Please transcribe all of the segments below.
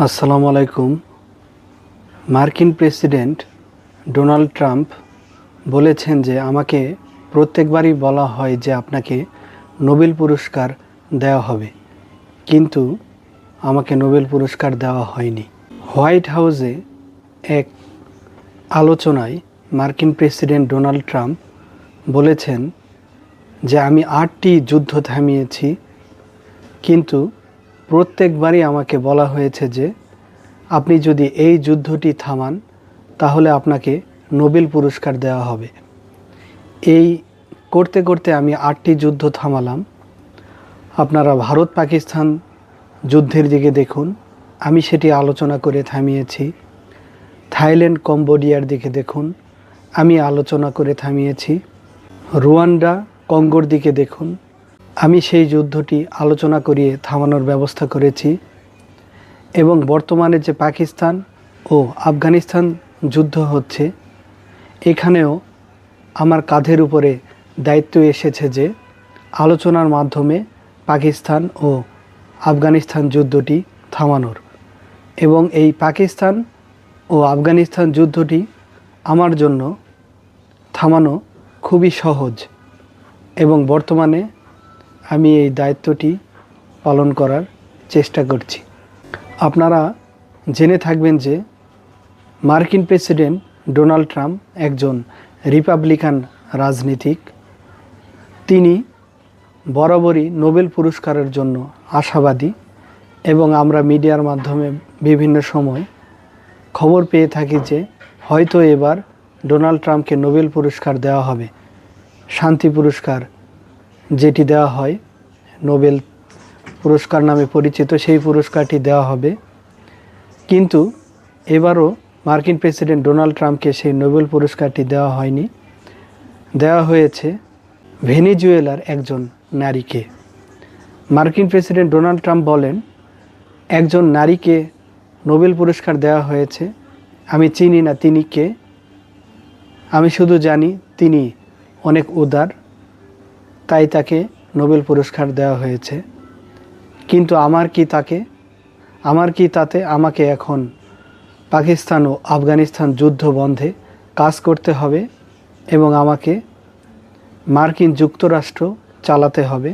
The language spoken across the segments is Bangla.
আসসালামু আলাইকুম। মার্কিন প্রেসিডেন্ট ডোনাল্ড ট্রাম্প বলেছেন যে আমাকে প্রত্যেকবারই বলা হয় যে আপনাকে নোবেল পুরস্কার দেওয়া হবে, কিন্তু আমাকে নোবেল পুরস্কার দেওয়া হয়নি। হোয়াইট হাউসে এক আলোচনায় মার্কিন প্রেসিডেন্ট ডোনাল্ড ট্রাম্প বলেছেন যে আমি 8টি যুদ্ধ থামিয়েছি, কিন্তু প্রত্যেকবারই আমাকে বলা হয়েছে যে আপনি যদি এই যুদ্ধটি থামান তাহলে আপনাকে নোবেল পুরস্কার দেওয়া হবে। এই করতে করতে আমি 8টি যুদ্ধ থামালাম। আপনারা ভারত পাকিস্তান যুদ্ধের দিকে দেখুন, আমি সেটি আলোচনা করে থামিয়েছি। থাইল্যান্ড কম্বোডিয়ার দিকে দেখুন, আমি আলোচনা করে থামিয়েছি। রুয়ান্ডা কঙ্গোর দিকে দেখুন, আমি সেই যুদ্ধটি আলোচনা করিয়ে থামানোর ব্যবস্থা করেছি। এবং বর্তমানে যে পাকিস্তান ও আফগানিস্তান যুদ্ধ হচ্ছে, এখানেও আমার কাঁধের উপরে দায়িত্ব এসেছে যে আলোচনার মাধ্যমে পাকিস্তান ও আফগানিস্তান যুদ্ধটি থামানোর। এবং এই পাকিস্তান ও আফগানিস্তান যুদ্ধটি আমার জন্য থামানো খুবই সহজ, এবং বর্তমানে আমি এই দায়িত্বটি পালন করার চেষ্টা করছি। আপনারা জেনে থাকবেন যে মার্কিন প্রেসিডেন্ট ডোনাল্ড ট্রাম্প একজন রিপাবলিকান রাজনীতিক। তিনি বরাবরই নোবেল পুরস্কারের জন্য আশাবাদী, এবং আমরা মিডিয়ার মাধ্যমে বিভিন্ন সময় খবর পেয়ে থাকি যে হয়তো এবার ডোনাল্ড ট্রাম্পকে নোবেল পুরস্কার দেওয়া হবে। শান্তি পুরস্কার যেটি দেওয়া হয়, নোবেল পুরস্কার নামে পরিচিত, সেই পুরস্কারটি দেওয়া হবে। কিন্তু এবারও মার্কিন প্রেসিডেন্ট ডোনাল্ড ট্রাম্পকে সেই নোবেল পুরস্কারটি দেওয়া হয়নি, দেওয়া হয়েছে ভেনেজুয়েলার একজন নারীকে। মার্কিন প্রেসিডেন্ট ডোনাল্ড ট্রাম্প বলেন, একজন নারীকে নোবেল পুরস্কার দেওয়া হয়েছে, আমি চিনি না তিনি কে, আমি শুধু জানি তিনি অনেক উদার, তাই তাকে নোবেল পুরস্কার দেওয়া হয়েছে। কিন্তু আমার কি তাতে আমাকে এখন পাকিস্তান ও আফগানিস্তান যুদ্ধ বন্ধে কাজ করতে হবে, এবং আমাকে মার্কিন যুক্তরাষ্ট্র চালাতে হবে,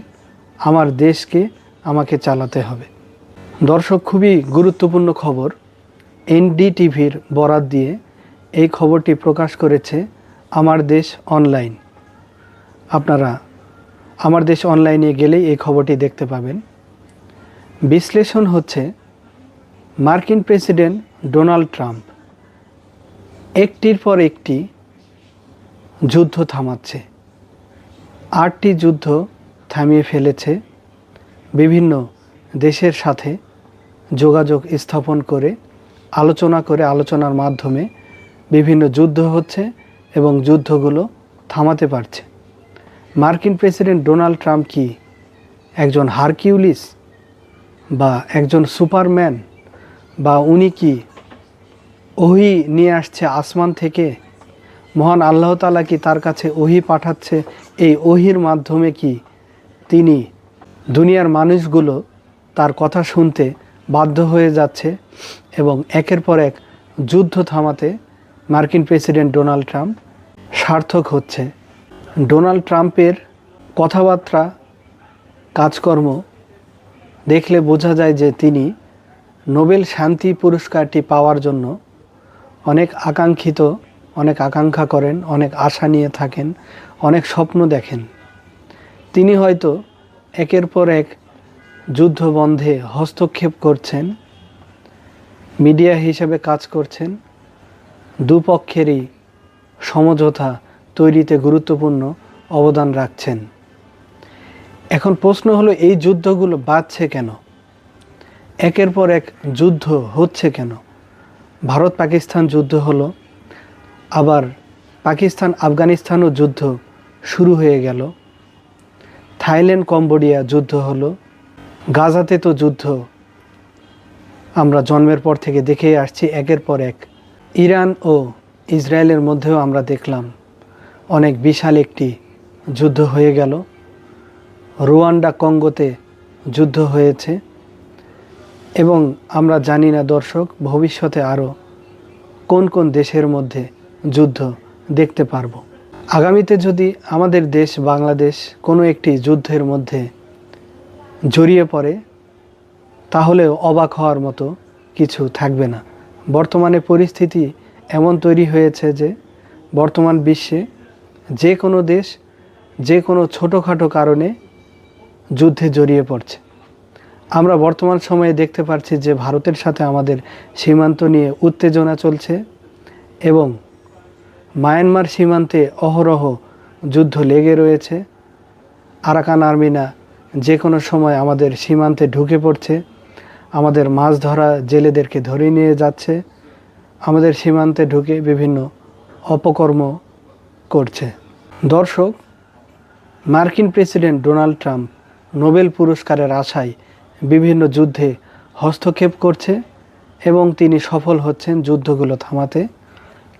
আমার দেশকে আমাকে চালাতে হবে। দর্শক, খুবই গুরুত্বপূর্ণ খবর। এনডিটিভির বরাত দিয়ে এই খবরটি প্রকাশ করেছে আমার দেশ অনলাইন। আপনারা আমার দেশ অনলাইনে গেলেই এই খবরটি দেখতে পাবেন। বিশ্লেষণ হচ্ছে, মার্কিন প্রেসিডেন্ট ডোনাল্ড ট্রাম্প একটির পর একটি যুদ্ধ থামাচ্ছে। 8টি যুদ্ধ থামিয়ে ফেলেছে, বিভিন্ন দেশের সাথে যোগাযোগ স্থাপন করে আলোচনার মাধ্যমে বিভিন্ন যুদ্ধ হচ্ছে এবং যুদ্ধগুলো থামাতে পারছে। মার্কিন প্রেসিডেন্ট ডোনাল্ড ট্রাম্প কি একজন হারকিউলিস বা একজন সুপারম্যান, বা উনি কি ওহী নিয়ে আসছে আসমান থেকে? মহান আল্লাহ তাআলা কি তার কাছে ওহী পাঠাচ্ছে? এই ওহীর মাধ্যমে কি তিনি দুনিয়ার মানুষগুলো তার কথা শুনতে বাধ্য হয়ে যাচ্ছে, এবং একের পর এক যুদ্ধ থামাতে মার্কিন প্রেসিডেন্ট ডোনাল্ড ট্রাম্প সার্থক হচ্ছে? ডোনাল্ড ট্রাম্পের কথাবার্তা, কাজকর্ম দেখলে বোঝা যায় যে তিনি নোবেল শান্তি পুরস্কারটি পাওয়ার জন্য অনেক আকাঙ্ক্ষা করেন, অনেক আশা নিয়ে থাকেন, অনেক স্বপ্ন দেখেন। তিনি হয়তো একের পর এক যুদ্ধ বন্ধে হস্তক্ষেপ করছেন, মিডিয়া হিসেবে কাজ করছেন, দুপক্ষেরই সমঝোতা তৈরিতে গুরুত্বপূর্ণ অবদান রাখছেন। এখন প্রশ্ন হলো, এই যুদ্ধগুলো বাড়ছে কেন? একের পর এক যুদ্ধ হচ্ছে কেন? ভারত পাকিস্তান যুদ্ধ হলো, আবার পাকিস্তান আফগানিস্তানও যুদ্ধ শুরু হয়ে গেল। থাইল্যান্ড কম্বোডিয়া যুদ্ধ হলো, গাজাতে তো যুদ্ধ আমরা জন্মের পর থেকে দেখেই আসছি একের পর এক। ইরান ও ইসরায়েলের মধ্যেও আমরা দেখলাম অনেক বিশাল একটি যুদ্ধ হয়ে গেল। রুয়ান্ডা কঙ্গোতে যুদ্ধ হয়েছে। এবং আমরা জানি না দর্শক, ভবিষ্যতে আরও কোন কোন দেশের মধ্যে যুদ্ধ দেখতে পারবো। আগামীতে যদি আমাদের দেশ বাংলাদেশ কোনো একটি যুদ্ধের মধ্যে জড়িয়ে পড়ে, তাহলেও অবাক হওয়ার মতো কিছু থাকবে না। বর্তমানে পরিস্থিতি এমন তৈরি হয়েছে যে বর্তমান বিশ্বে যে কোনো দেশ যে কোনো ছোটোখাটো কারণে যুদ্ধে জড়িয়ে পড়ছে। আমরা বর্তমান সময়ে দেখতে পাচ্ছি যে ভারতের সাথে আমাদের সীমান্ত নিয়ে উত্তেজনা চলছে এবং মায়ানমার সীমান্তে অহরহ যুদ্ধ লেগে রয়েছে। আরাকান আর্মিরা যে কোনো সময় আমাদের সীমান্তে ঢুকে পড়ছে, আমাদের মাছ ধরা জেলেদেরকে ধরে নিয়ে যাচ্ছে, আমাদের সীমান্তে ঢুকে বিভিন্ন অপকর্ম করছে। দর্শক, মার্কিন প্রেসিডেন্ট ডোনাল্ড ট্রাম্প নোবেল পুরস্কারের আশায় বিভিন্ন যুদ্ধে হস্তক্ষেপ করছে এবং তিনি সফল হচ্ছেন যুদ্ধগুলো থামাতে,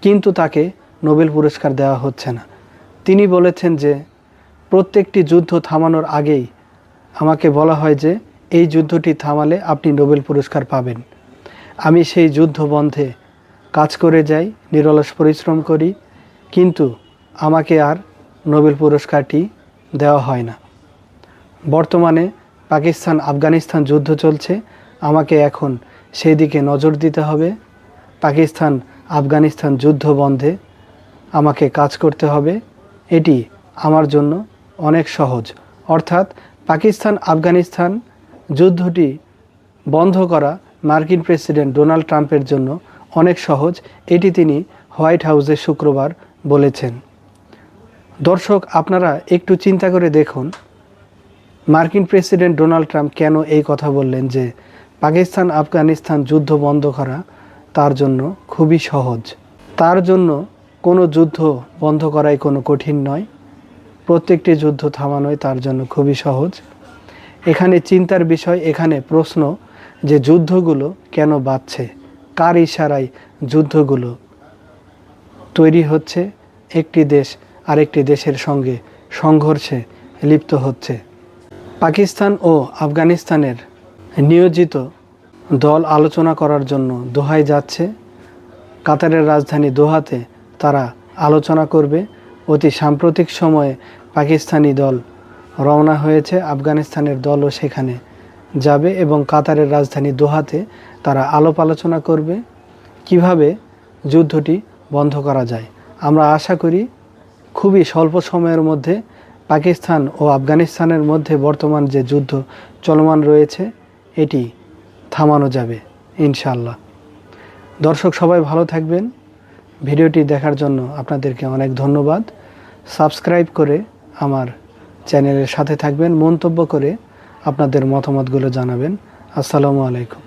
কিন্তু তাকে নোবেল পুরস্কার দেওয়া হচ্ছে না। তিনি বলেছেন যে প্রত্যেকটি যুদ্ধ থামানোর আগেই আমাকে বলা হয় যে এই যুদ্ধটি থামালে আপনি নোবেল পুরস্কার পাবেন। আমি সেই যুদ্ধ বন্ধে কাজ করে যাই, নিরলস পরিশ্রম করি, কিন্তু আমাকে আর নোবেল পুরস্কারটি দেওয়া হয় না। বর্তমানে পাকিস্তান আফগানিস্তান যুদ্ধ চলছে, আমাকে এখন সেই দিকে নজর দিতে হবে। পাকিস্তান আফগানিস্তান যুদ্ধ বন্ধে আমাকে কাজ করতে হবে, এটি আমার জন্য অনেক সহজ। অর্থাৎ পাকিস্তান আফগানিস্তান যুদ্ধটি বন্ধ করা মার্কিন প্রেসিডেন্ট ডোনাল্ড ট্রাম্পের জন্য অনেক সহজ, এটি তিনি হোয়াইট হাউসে শুক্রবার বলেছেন। দর্শক, আপনারা একটু চিন্তা করে দেখুন, মার্কিন প্রেসিডেন্ট ডোনাল্ড ট্রাম্প কেন এই কথা বললেন যে পাকিস্তান আফগানিস্তান যুদ্ধ বন্ধ করা তার জন্য খুবই সহজ। তার জন্য কোনো যুদ্ধ বন্ধ করাই কোনো কঠিন নয়, প্রত্যেকটি যুদ্ধ থামানোই তার জন্য খুবই সহজ। এখানে চিন্তার বিষয়, এখানে প্রশ্ন যে যুদ্ধগুলো কেন বাড়ছে, কার ইশারায় যুদ্ধগুলো তৈরি হচ্ছে, একটি দেশ আরেকটি দেশের সঙ্গে সংঘর্ষে লিপ্ত হচ্ছে। পাকিস্তান ও আফগানিস্তানের নিয়োজিত দল আলোচনা করার জন্য দোহায় যাচ্ছে। কাতারের রাজধানী দোহাতে তারা আলোচনা করবে। অতি সাম্প্রতিক সময়ে পাকিস্তানি দল রওনা হয়েছে, আফগানিস্তানের দলও সেখানে যাবে এবং কাতারের রাজধানী দোহাতে তারা আলাপ আলোচনা করবে কিভাবে যুদ্ধটি বন্ধ করা যায়। আমরা আশা করি খুবই স্বল্প সময়ের মধ্যে পাকিস্তান ও আফগানিস্তানের মধ্যে বর্তমান যে যুদ্ধ চলমান রয়েছে এটি থামানো যাবে ইনশাআল্লাহ। দর্শক, সবাই ভালো থাকবেন। ভিডিওটি দেখার জন্য আপনাদেরকে অনেক ধন্যবাদ। সাবস্ক্রাইব করে আমার চ্যানেলের সাথে থাকবেন, মন্তব্য করে আপনাদের মতামতগুলো জানাবেন। আসসালামু আলাইকুম।